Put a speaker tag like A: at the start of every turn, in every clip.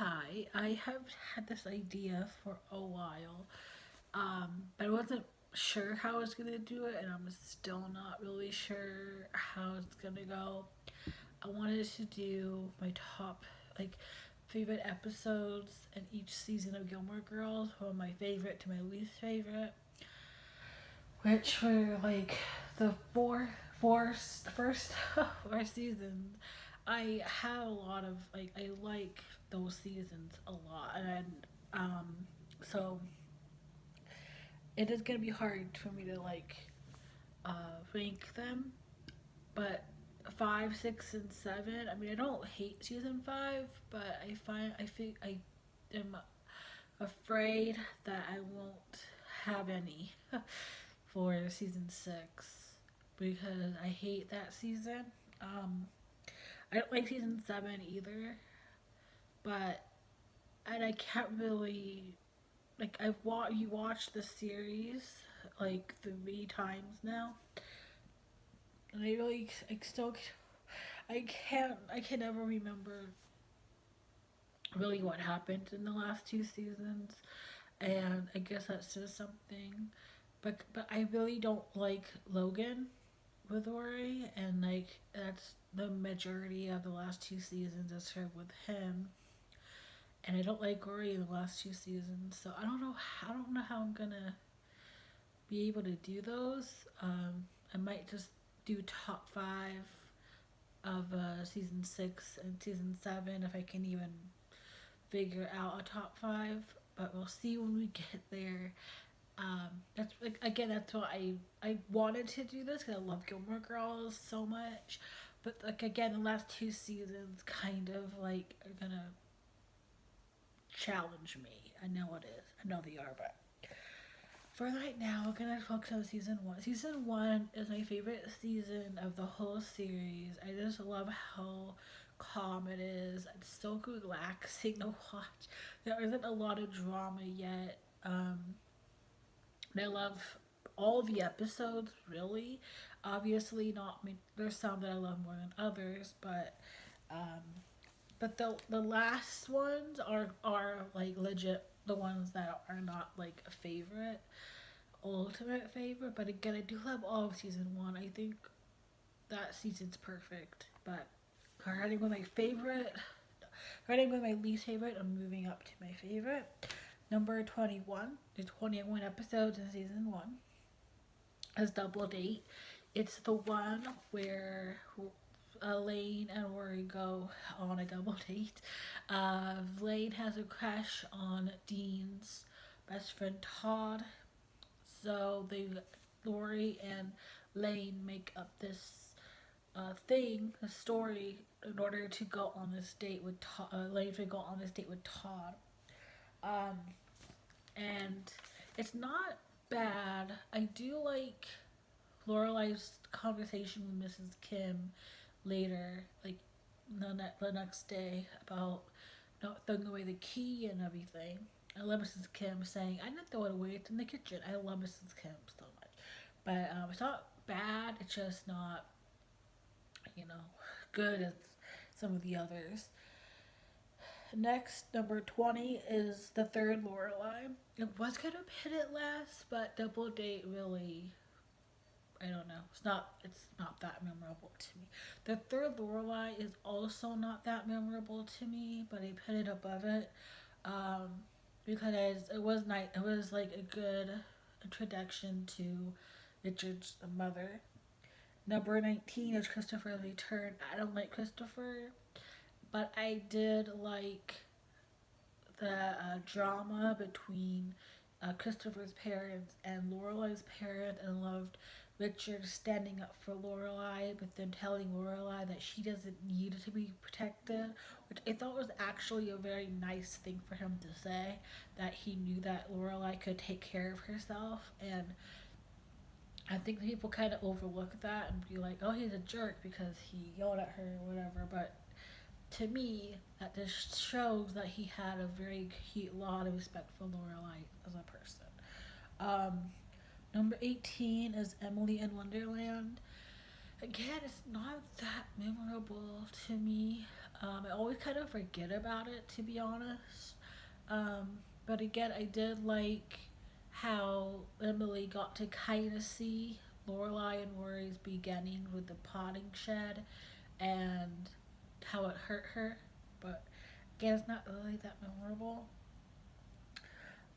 A: Hi, I have had this idea for a while, but I wasn't sure how I was gonna do it, and I'm still not really sure how it's gonna go. I wanted to do my top, like, favorite episodes in each season of Gilmore Girls, from my favorite to my least favorite, which were like the first four seasons. I had a lot of I like those seasons a lot, and um, so it is gonna be hard for me to rank them. But five, six, and seven. I mean, I don't hate season five, but I think I am afraid that I won't have any for season six because I hate that season. Um, I don't like season seven either, but and I can't really I've you watched the series like 3 times now, and I really still I can never remember really what happened in the last two seasons, and I guess that says something. But I really don't like Logan with Ori, and that's the majority of the last two seasons is her with him, and I don't like Ori in the last two seasons. So I don't know how I'm gonna be able to do those. I might just do top five of season six and season seven if I can even figure out a top five. But we'll see when we get there. That's like again. That's why I wanted to do this because I love Gilmore Girls so much. But like again, the last two seasons kind of like are gonna challenge me. I know it is. I know they are, but for right now, we're gonna focus on season one. Season one is my favorite season of the whole series. I just love how calm it is. It's so relaxing to watch. There isn't a lot of drama yet. And I love all the episodes, really. Obviously, not. I mean, there's some that I love more than others, um, but the last ones are like legit the ones that are not like a favorite ultimate favorite, but again, I do love all of season one. I think that season's perfect. But starting with my favorite, starting with my least favorite, I'm moving up to my favorite. Number 21. There's 21 episodes in season one. As Double Date. It's the one where Elaine and Rory go on a double date. Elaine has a crush on Dean's best friend Todd, so Lori and Lane make up this a story, in order to go on this date with Todd. Lane to go on this date with Todd, um, and it's not bad. I do like Lorelai's conversation with Mrs. Kim later, like the next day, about not throwing away the key and everything. I love Mrs. Kim saying, "I didn't throw it away. It's in the kitchen." I love Mrs. Kim so much, but it's not bad. It's just not, you know, good as some of the others. Next, number 20 is the third Lorelai. It was gonna pit it last, but Double Date really, I don't know. It's not that memorable to me. The third Lorelai is also not that memorable to me, but I put it above it, um, because it was nice. It was like a good introduction to Richard's mother. Number 19 is Christopher's Return. I don't like Christopher, but I did like the drama between Christopher's parents and Lorelai's parents, and loved Richard standing up for Lorelai, but then telling Lorelai that she doesn't need to be protected, which I thought was actually a very nice thing for him to say. That he knew that Lorelai could take care of herself, and I think people kind of overlook that and be like, "Oh, he's a jerk because he yelled at her or whatever." But to me, that just shows that he had a lot of respect for Lorelai as a person. Um, Number 18 is Emily in Wonderland. Again, it's not that memorable to me. I always kind of forget about it, to be honest. But again, I did like how Emily got to kind of see Lorelai and Rory's beginning with the potting shed and how it hurt her. But again, it's not really that memorable.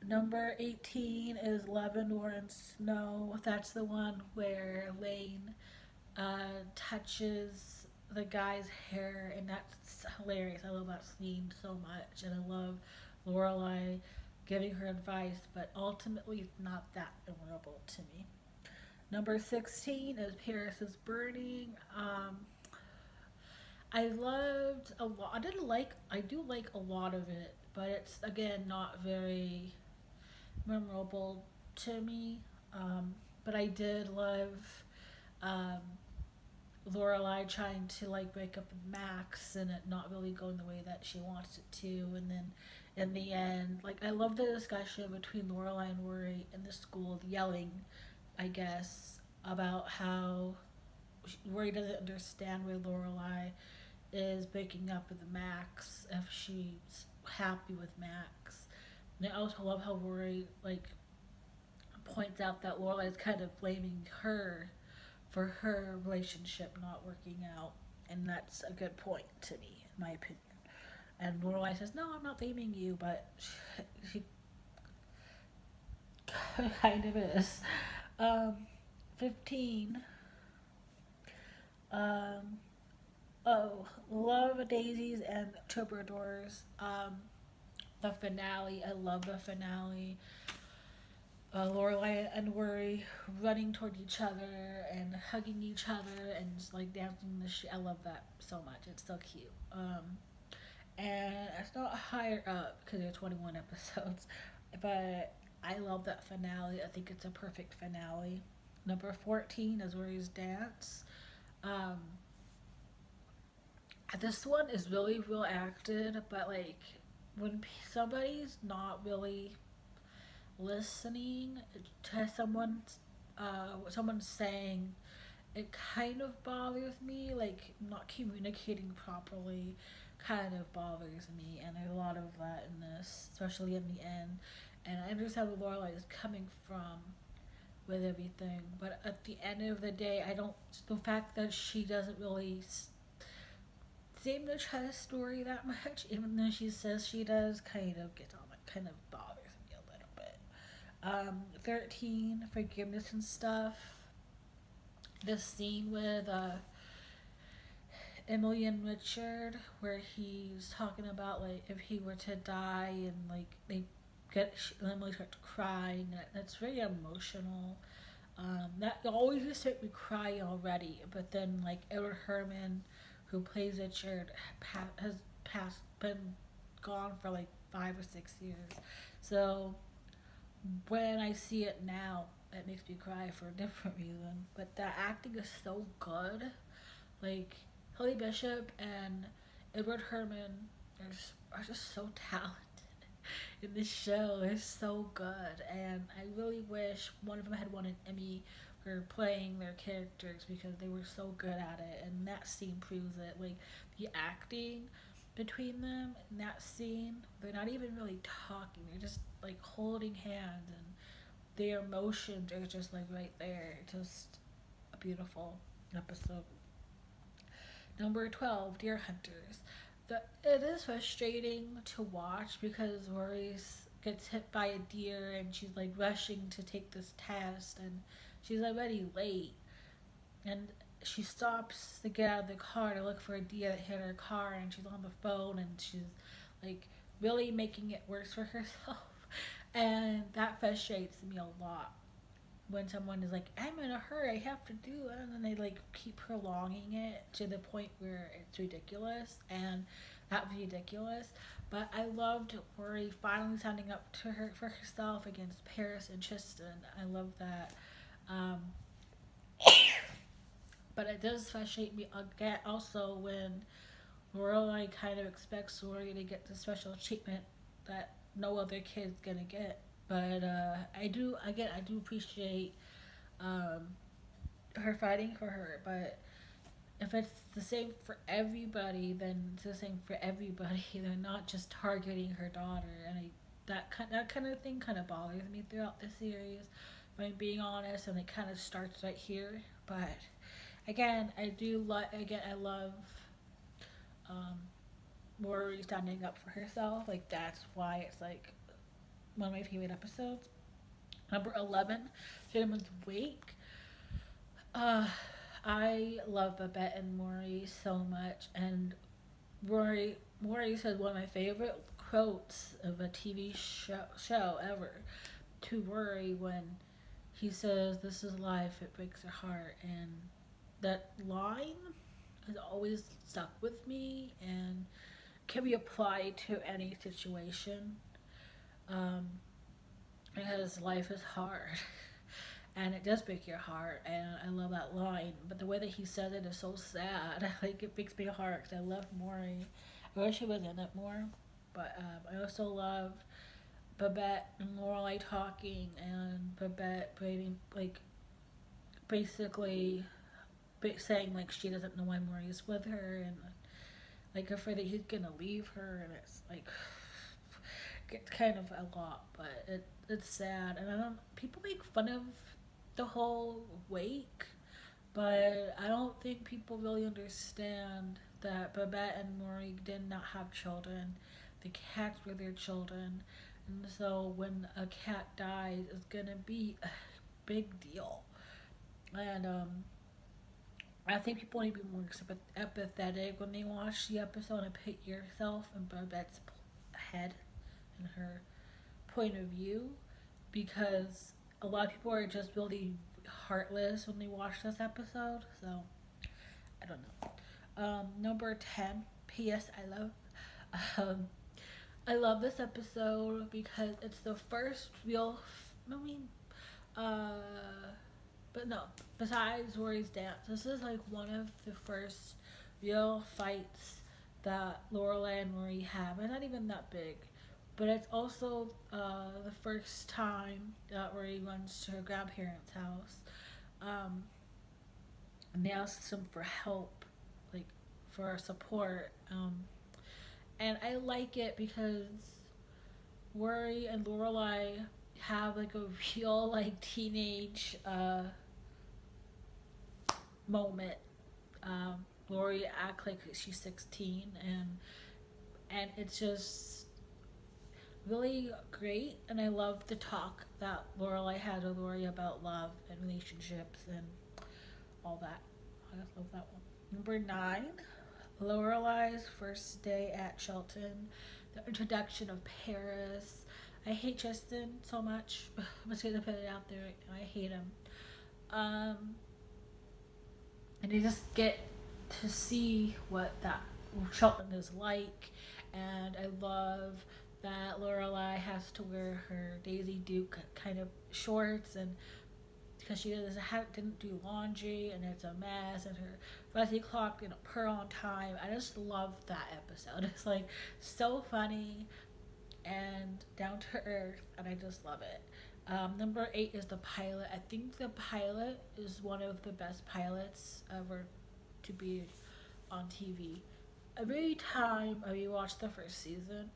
A: Number 18 is Lavender and Snow. That's the one where Lane touches the guy's hair, and that's hilarious. I love that scene so much, and I love Lorelai giving her advice, but ultimately it's not that memorable to me. Number 16 is Paris is Burning. I loved a lot. I do like a lot of it, but it's again not very memorable to me. But I did love um, Lorelai trying to like break up with Max and it not really going the way that she wants it to, and then in the end, like I love the discussion between Lorelai and Rory in the school, yelling, I guess, about how Rory doesn't understand why Lorelai is breaking up with Max if she's happy with Max. And I also love how Rory like points out that Lorelai is kind of blaming her for her relationship not working out, and that's a good point to me, in my opinion. And Lorelai says, "No, I'm not blaming you," but she kind of is. Um, 15. Um, oh, Love Daisies and Troubadours. The finale. I love the finale. Lorelai and Rory running toward each other and hugging each other and just like dancing the shit. I love that so much. It's so cute. And it's not higher up because there are 21 episodes, but I love that finale. I think it's a perfect finale. Number 14 is Rory's dance. Um, this one is really real acted, but like when somebody's not really listening to what someone's saying, it kind of bothers me. Like not communicating properly kind of bothers me, and there's a lot of that in this, especially in the end. And I understand where Lorelai is coming from with everything, but at the end of the day, I don't. The fact that she doesn't really seem to trust story that much, even though she says she does, kind of gets on my kind of bothers me a little bit. 13, forgiveness and stuff. This scene with Emily and Richard, where he's talking about like if he were to die, and like they get Emily starts crying. That's very emotional. That always used to make me cry already, but then like Edward Herman, who plays Richard, has been gone for like 5 or 6 years. So when I see it now, it makes me cry for a different reason. But the acting is so good. Like Hilly Bishop and Edward Herman are just so talented in this show. They're so good, and I really wish one of them had won an Emmy for playing their characters because they were so good at it. And that scene proves it. Like the acting between them in that scene, they're not even really talking. They're just like holding hands, and their emotions are just like right there. Just a beautiful episode. Number 12, Deer Hunters. It is frustrating to watch because Rory gets hit by a deer and she's like rushing to take this test and she's already late. And she stops to get out of the car to look for a deer that hit her car, and she's on the phone and she's like really making it worse for herself. And that frustrates me a lot when someone is like, I'm in a hurry, I have to do it, and then they like keep prolonging it to the point where it's ridiculous, and that was ridiculous. But I loved Rory finally standing up to her for herself against Paris and Tristan. I love that. Um, but it does frustrate me again also when Lorelai kind of expects Rory to get the special treatment that no other kid's gonna get. But I do appreciate um, her fighting for her, but if it's the same for everybody, then it's the same for everybody. They're not just targeting her daughter, and that kind of thing kind of bothers me throughout the series. If I'm being honest, and it kind of starts right here. But again, I love um, Rory standing up for herself. Like that's why it's like one of my favorite episodes. Number 11, Cinnamon Wake. Uh, I love Babette and Maury so much, and Maury said one of my favorite quotes of a TV show ever to Rory when he says, "This is life; it breaks your heart," and that line has always stuck with me and can be applied to any situation. Um, because life is hard and it does break your heart, and I love that line, but the way that he said it is so sad. Like it breaks my heart because I love Maury. I wish he was in it more, but I also love Babette and Lorelai talking, and Babette braiding, like basically saying like she doesn't know why Maury is with her, and like afraid that he's gonna leave her, and it's like it's kind of a lot, but it's sad, and I don't. People make fun of the whole wake, but I don't think people really understand that Babette and Maury did not have children. The cats were their children, and so when a cat dies, it's gonna be a big deal. And I think people need to be more empathetic when they watch the episode and put yourself in Babette's head and her point of view, because a lot of people are just really heartless when they watch this episode. So I don't know. Number 10. P.S. Um, I love this episode because it's the first real. I mean, uh, but no. Besides Rory's dance, this is like one of the first real fights that Lorelai and Rory have. It's not even that big, but it's also the first time that Rory runs to her grandparents' house, um, and they ask them for help, like for support. And I like it because Rory and Lorelai have like a real like teenage moment. Lori act like she's 16, and it's just really great. And I love the talk that Lorelai had with Lori about love and relationships and all that. I just love that one. Number 9, Lorelai's first day at Shelton. The introduction of Paris. I hate Tristan so much. I'm just gonna put it out there. I hate him. Um, and you just get to see what that Shelton is like. And I love that Lorelai has to wear her Daisy Duke kind of shorts, and because she didn't do laundry and it's a mess, and her fuzzy clock didn't purr on time. I just love that episode. It's like so funny and down to earth, and I just love it. Number 8 is the pilot. I think the pilot is one of the best pilots ever to be on TV. Every time I rewatch the first season,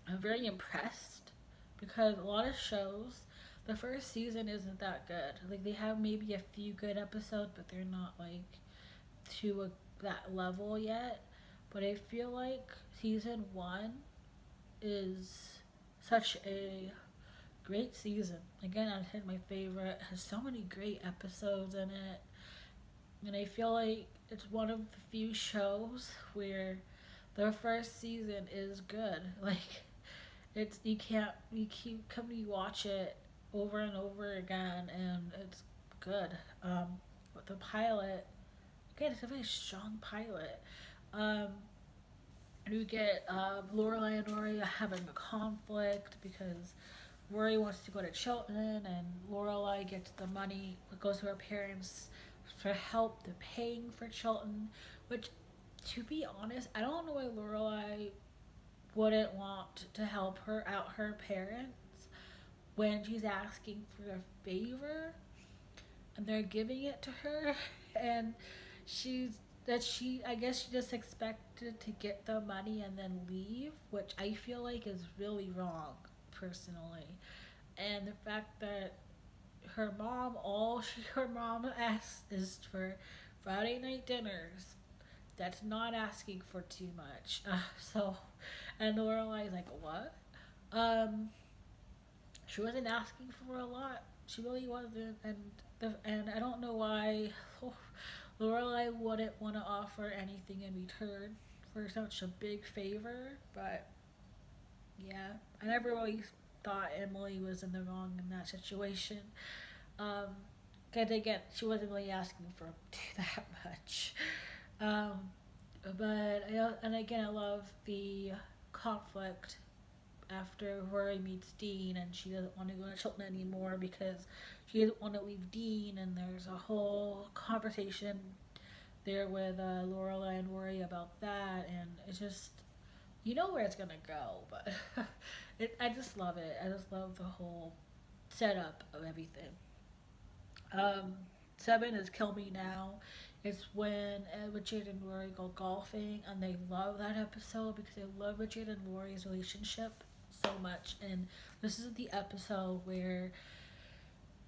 A: I'm very impressed because a lot of shows, the first season isn't that good. Like they have maybe a few good episodes, but they're not like that level yet. But I feel like season 1 is such a great season. Again, I said my favorite. It has so many great episodes in it, and I feel like it's one of the few shows where the first season is good. Like it's you keep coming you watch it over and over again, and it's good. But the pilot, again, it's a very strong pilot. Um, and we get Lorelai and Rory having a conflict because Rory wants to go to Chilton, and Lorelai gets the money, goes to her parents for help. They're paying for Chilton, which, to be honest, I don't know why Lorelai wouldn't want to help her out her parents when she's asking for a favor and they're giving it to her. And she's that she I guess she just expected to get the money and then leave, which I feel like is really wrong personally. And the fact that her mom asks is for Friday night dinners. That's not asking for too much. And Lorelai's like, what? Um, she wasn't asking for a lot. She really wasn't, and I don't know why Lorelai wouldn't want to offer anything in return for such a big favor. But yeah, I never really thought Emily was in the wrong in that situation. Um, because again, she wasn't really asking for that much. Um, and again, I love the conflict after Rory meets Dean, and she doesn't want to go to Chilton anymore because she doesn't want to leave Dean, and there's a whole conversation there with Lorelai and Rory about that, and it's just you know where it's gonna go, but I just love it. I just love the whole setup of everything. Um, Seven is Kill Me Now. It's when Richard and Rory go golfing, and they love that episode because they love Richard and Rory's relationship so much. And this is the episode where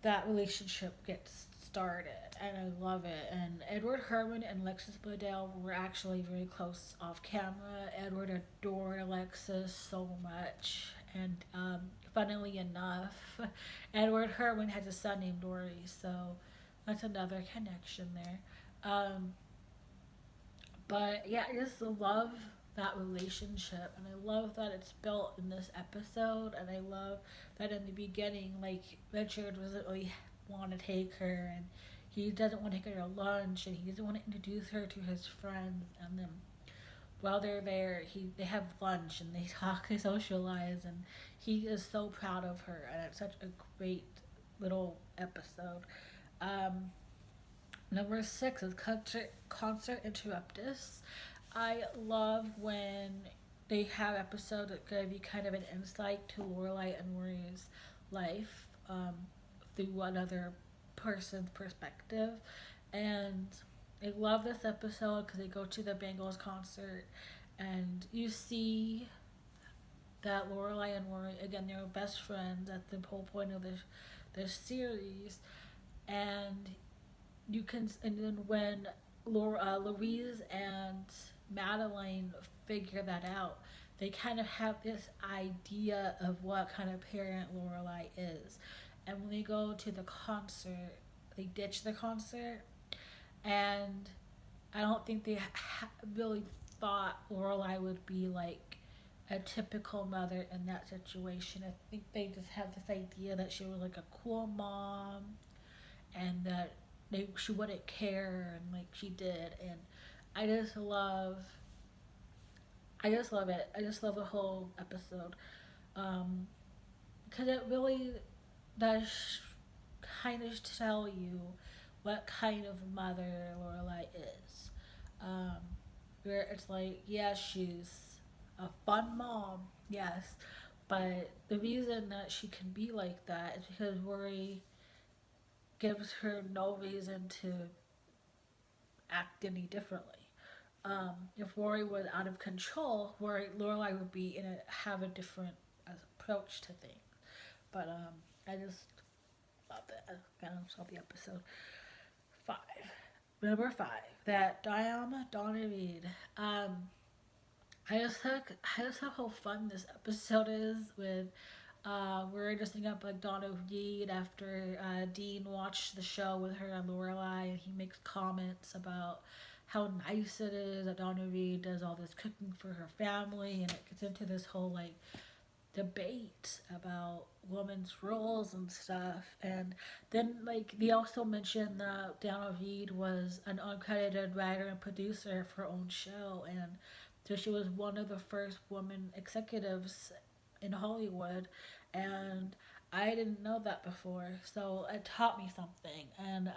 A: that relationship gets started, and I love it. And Edward Herman and Alexis Bledel were actually very close off camera. Edward adored Alexis so much, and funnily enough, Edward Herman has a son named Dory, so that's another connection there. Um, but yeah, I just love that relationship, and I love that it's built in this episode, and I love that in the beginning, like Richard doesn't really want to take her, and he doesn't want to take her to lunch, and he doesn't want to introduce her to his friends, and then while they're there, they have lunch and they talk, they socialize, and he is so proud of her, and it's such a great little episode. Um, Number six is concert interruptus. I love when they have episodes that could be kind of an insight to Lorelai and Rory's life through another person's perspective. And I love this episode because they go to the Bengals concert and you see that Lorelai and Rory again they're best friends at the whole point of this series, and you can and then when Louise and Madeline figure that out, they kind of have this idea of what kind of parent Lorelai is, and when they go to the concert, they ditch the concert, and I don't think they really thought Lorelai would be like a typical mother in that situation. I think they just had this idea that she was like a cool mom and that she wouldn't care and like she did, and I just love I just love it. I just love the whole episode because it really does kind of tell you what kind of mother Lorelai is. Um, where it's like, yeah, she's a fun mom, yes, but the reason that she can be like that is because Rory gives her no reason to act any differently. If Rory was out of control, Lorelai would be in have a different approach to things. But I just love that. I kind of saw the episode. Five. Number five. That Diana Donna Reed. I just love how fun this episode is with we're just thinking up like Donna Reed after Dean watched the show with her and Lorelai, and he makes comments about how nice it is that Donna Reed does all this cooking for her family, and it gets into this whole like debate about women's roles and stuff. And then like they also mentioned that Donna Reed was an uncredited writer and producer of her own show, and so she was one of the first women executives in Hollywood, and I didn't know that before, so it taught me something. And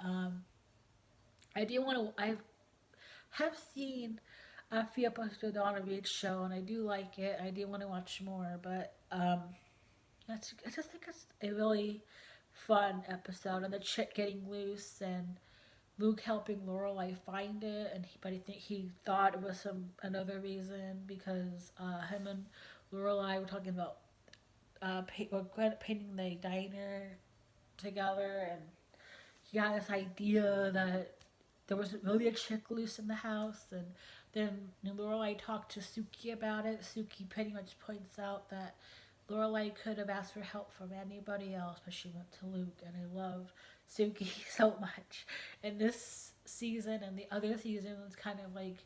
A: I do want to. I have seen a few episodes of the Donna Reed show, and I do like it. I do want to watch more, but I just think it's a really fun episode, and the chick getting loose, and Luke helping Lorelai find it, and but I think he thought it was some another reason because him and Lorelai were talking about painting the diner together, and he got this idea that there was really a chick loose in the house, and then Lorelai talked to Suki about it. Suki pretty much points out that Lorelai could have asked for help from anybody else, but she went to Luke, and I loved Suki so much. And this season and the other seasons kind of like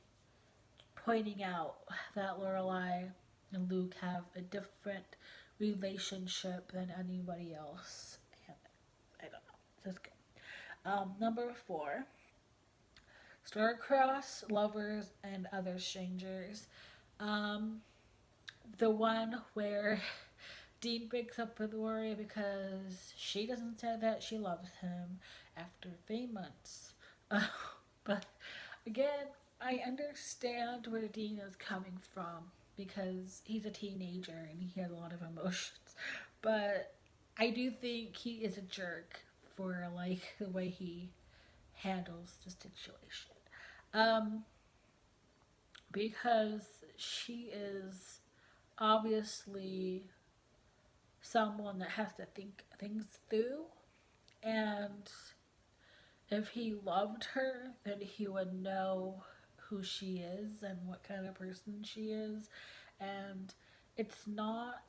A: pointing out that Lorelai and Luke have a different relationship than anybody else. And I don't know. This is good. Number four, Starcross, Lovers, and Other Strangers. Um, the one where Dean breaks up with Rory because she doesn't say that she loves him after 3 months. Uh, but again, I understand where Dean is coming from because he's a teenager and he has a lot of emotions. But I do think he is a jerk for like the way he handles the situation. Um, because she is obviously someone that has to think things through, and if he loved her, then he would know who she is and what kind of person she is. And it's not,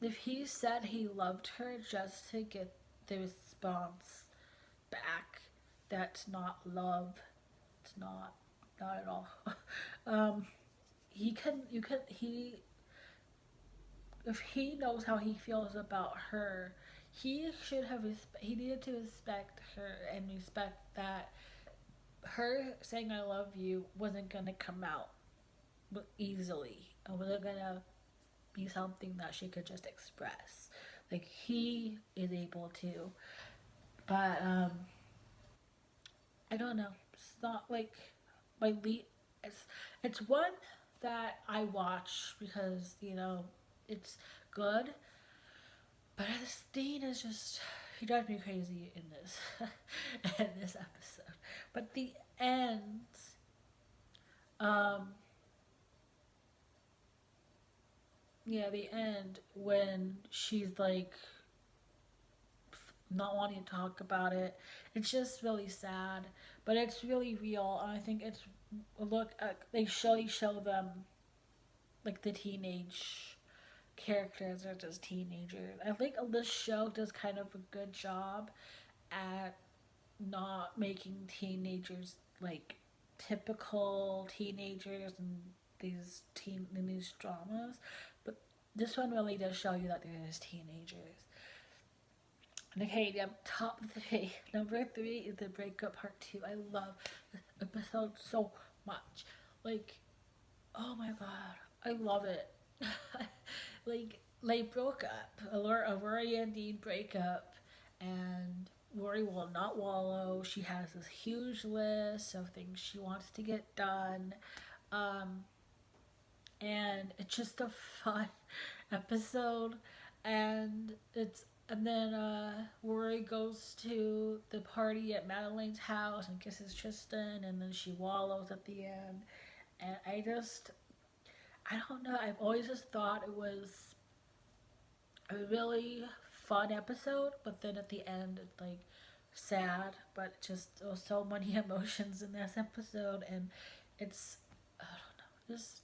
A: if he said he loved her just to get the response back, that's not love. It's not at all. um, he can, you can, he, if he knows how he feels about her, he should have, he needed to respect her and respect that her saying I love you wasn't gonna come out easily. It wasn't gonna be something that she could just express. Like he is able to, but I don't know. It's not like my lead. It's it's one that I watch because it's good, but Dean is just he drives me crazy in this in this episode. But the end, um, yeah, the end when she's like not wanting to talk about it. It's just really sad, but it's really real. And I think it's look they show them like the teenage characters are just teenagers. I think this show does kind of a good job at not making teenagers like typical teenagers and these dramas, but this one really does show you that they're just teenagers. Okay, yeah, top three. Number three is the breakup part two. I love this episode so much. Like, oh my god, I love it. Like, they broke up. Rory and Dean break up, and Rory will not wallow. She has this huge list of things she wants to get done. Um, and it's just a fun episode, and then Rory goes to the party at Madeline's house and kisses Tristan, and then she wallows at the end. And I don't know. I've always just thought it was a really fun episode, but then at the end, it's like sad, but just there was so many emotions in this episode, and it's I don't know, just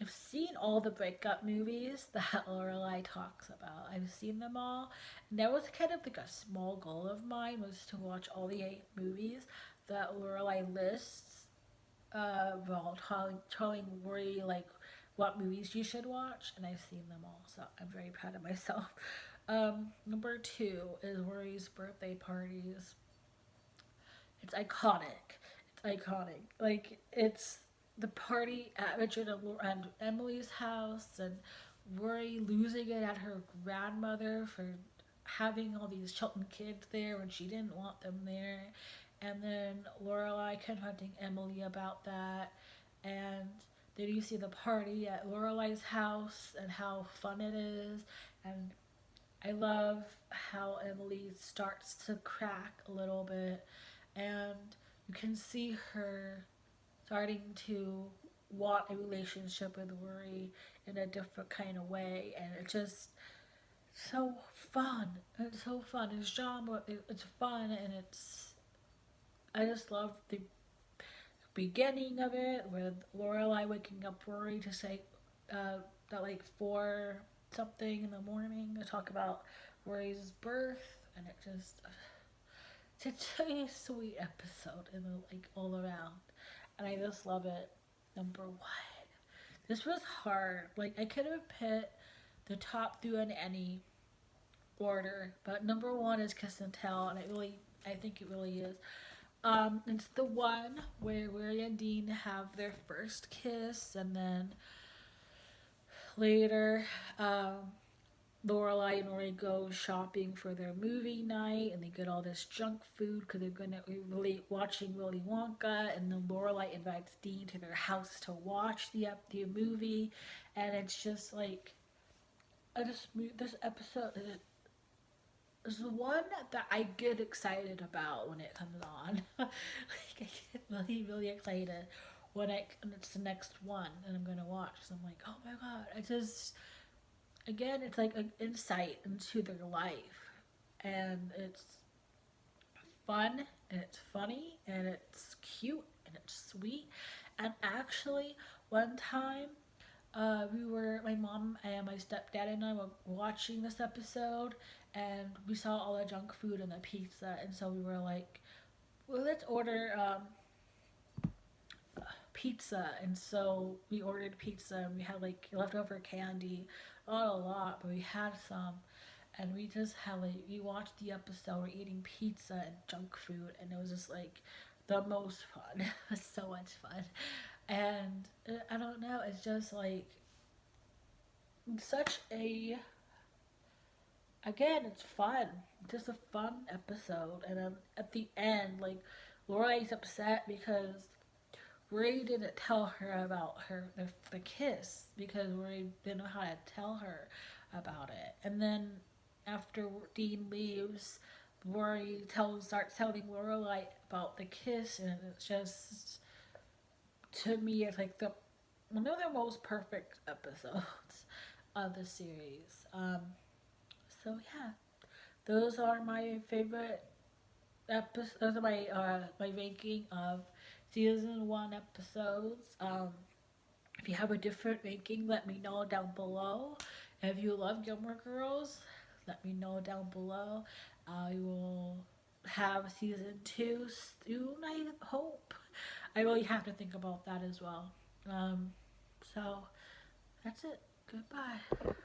A: I've seen all the breakup movies that Lorelai talks about. I've seen them all. And that was kind of like a small goal of mine was to watch all the 8 movies that Lorelai lists. While telling Rory like what movies you should watch, and I've seen them all, so I'm very proud of myself. Number two is Rory's birthday parties. It's iconic. It's iconic. Like it's the party at Richard and Emily's house, and Rory losing it at her grandmother for having all these Chilton kids there when she didn't want them there, and then Lorelai confronting Emily about that, and then you see the party at Lorelai's house and how fun it is, and I love how Emily starts to crack a little bit, and you can see her starting to want a relationship with Rory in a different kind of way, and it's just so fun. It's so fun. It's genre. It's fun, and it's. I just love the beginning of it with Lorelai waking up Rory to say that like 4 something in the morning to talk about Rory's birth, and it just it's a sweet episode and like all around, and I just love it. Number one, this was hard. Like I could have put the top two in any order, but number one is Kiss and Tell, and I think it really is. It's the one where Rory and Dean have their first kiss, and then later, Lorelai and Rory go shopping for their movie night, and they get all this junk food because they're gonna be really watching Willy Wonka. And then Lorelai invites Dean to their house to watch the movie, and it's just like I just this episode is the one that I get excited about when it comes on. Like I get really excited when it's the next one and I'm gonna watch. So I'm like, oh my god! I just again, it's like an insight into their life, and it's fun and it's funny and it's cute and it's sweet. And actually, one time, my mom and my stepdad and I were watching this episode, and we saw all the junk food and the pizza, and so we were like, well, let's order pizza. And so we ordered pizza, and we had like leftover candy, not a lot, but we had some. And we just had like we watched the episode, we're eating pizza and junk food, and it was just like the most fun. It was so much fun, and I don't know, it's just like such a again, it's fun. Just a fun episode, and at the end, like Lorelai's upset because Ray didn't tell her about the kiss because Ray didn't know how to tell her about it. And then after Dean leaves, Rory starts telling Lorelai about the kiss, and it's just to me it's like the one of the most perfect episodes of the series. So yeah, those are my favorite episodes. Those are my ranking of season 1 episodes. If you have a different ranking, let me know down below. If you love Gilmore Girls, let me know down below. I will have season 2 soon, I hope. I really have to think about that as well. So, that's it. Goodbye.